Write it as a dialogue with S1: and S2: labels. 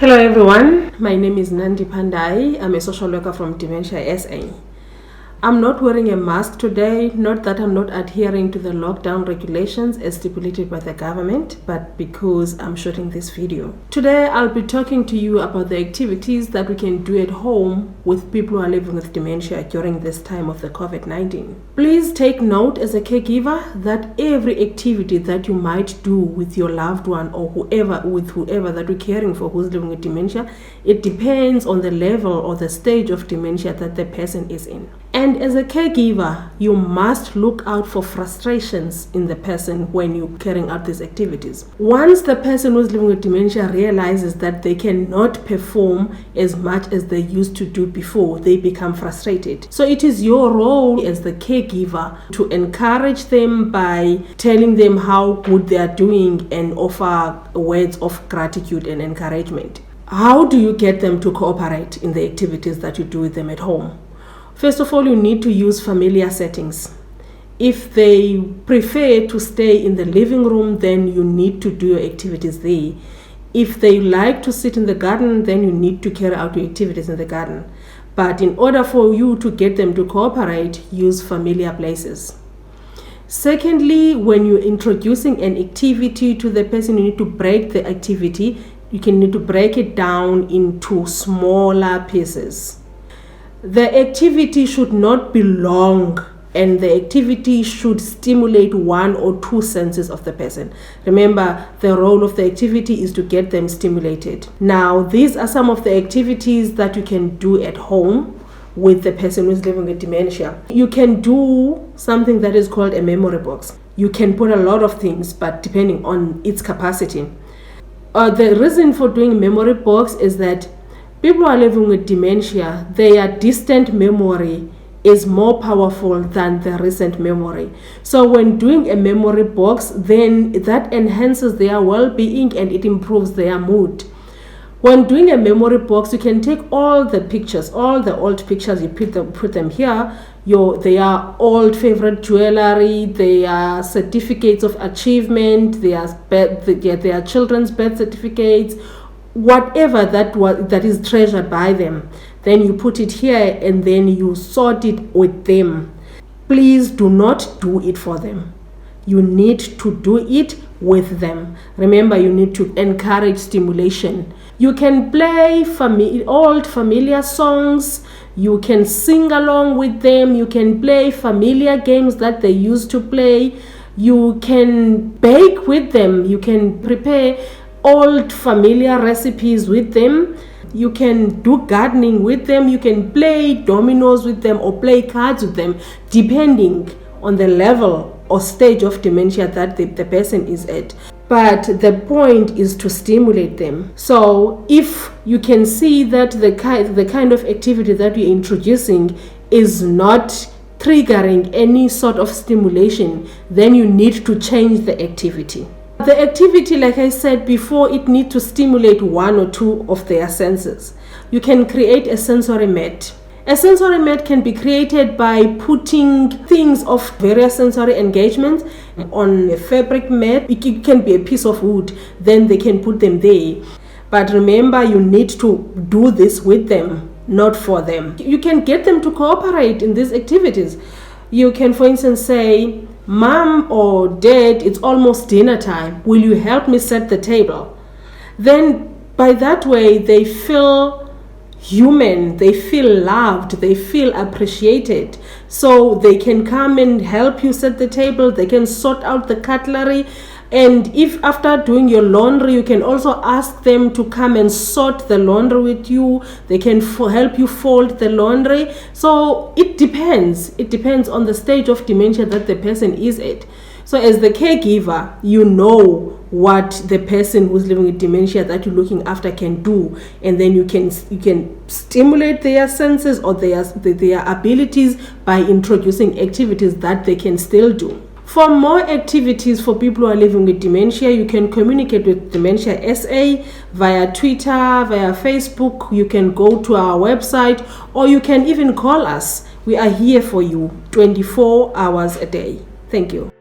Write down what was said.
S1: Hello everyone, my name is Nandi Pandai. I'm a social worker from Dementia SA. I'm not wearing a mask today, not that I'm not adhering to the lockdown regulations as stipulated by the government, but because I'm shooting this video. Today I'll be talking to you about the activities that we can do at home with people who are living with dementia during this time of the COVID-19. Please take note as a caregiver that every activity that you might do with your loved one or whoever that you're caring for who's living with dementia, it depends on the level or the stage of dementia that the person is in. And as a caregiver, you must look out for frustrations in the person when you're carrying out these activities. Once the person who's living with dementia realizes that they cannot perform as much as they used to do before, they become frustrated. So it is your role as the caregiver to encourage them by telling them how good they are doing and offer words of gratitude and encouragement. How do you get them to cooperate in the activities that you do with them at home? First of all, you need to use familiar settings. If they prefer to stay in the living room, then you need to do your activities there. If they like to sit in the garden, then you need to carry out your activities in the garden. But in order for you to get them to cooperate, use familiar places. Secondly, when you're introducing an activity to the person, you need to break the activity. You need to break it down into smaller pieces. The activity should not be long, and the activity should stimulate one or two senses of the person. Remember, the role of the activity is to get them stimulated. Now, these are some of the activities that you can do at home with the person who's living with dementia. You can do something that is called a memory box. You can put a lot of things, but depending on its capacity. The reason for doing memory box is that people who are living with dementia, their distant memory is more powerful than the recent memory. So when doing a memory box, then that enhances their well-being and it improves their mood. When doing a memory box, you can take all the pictures, all the old pictures, you put them here. They are old favorite jewelry, they are certificates of achievement, they are children's birth certificates, whatever that is treasured by them. Then you put it here and then you sort it with them. Please do not do it for them. You need to do it with them. Remember, you need to encourage stimulation. You can play old familiar songs. You can sing along with them. You can play familiar games that they used to play. You can bake with them. You can prepare old familiar recipes with them. You can do gardening with them. You can play dominoes with them or play cards with them, depending on the level or stage of dementia that the person is at. But the point is to stimulate them. So if you can see that the kind of activity that you're introducing is not triggering any sort of stimulation, then you need to change the activity. The activity, like I said before, it needs to stimulate one or two of their senses. You can create a sensory mat. A sensory mat can be created by putting things of various sensory engagements on a fabric mat. It can be a piece of wood, then they can put them there. But remember, you need to do this with them, not for them. You can get them to cooperate in these activities. You can, for instance, say, "Mom or Dad, it's almost dinner time. Will you help me set the table?" Then by that way, they feel human, they feel loved, they feel appreciated. So they can come and help you set the table, they can sort out the cutlery. And if after doing your laundry, you can also ask them to come and sort the laundry with you. They can help you fold the laundry. So it depends. It depends on the stage of dementia that the person is at. So as the caregiver, you know what the person who's living with dementia that you're looking after can do. And then you can stimulate their senses or their abilities by introducing activities that they can still do. For more activities for people who are living with dementia, you can communicate with Dementia SA via Twitter, via Facebook. You can go to our website or you can even call us. We are here for you 24 hours a day. Thank you.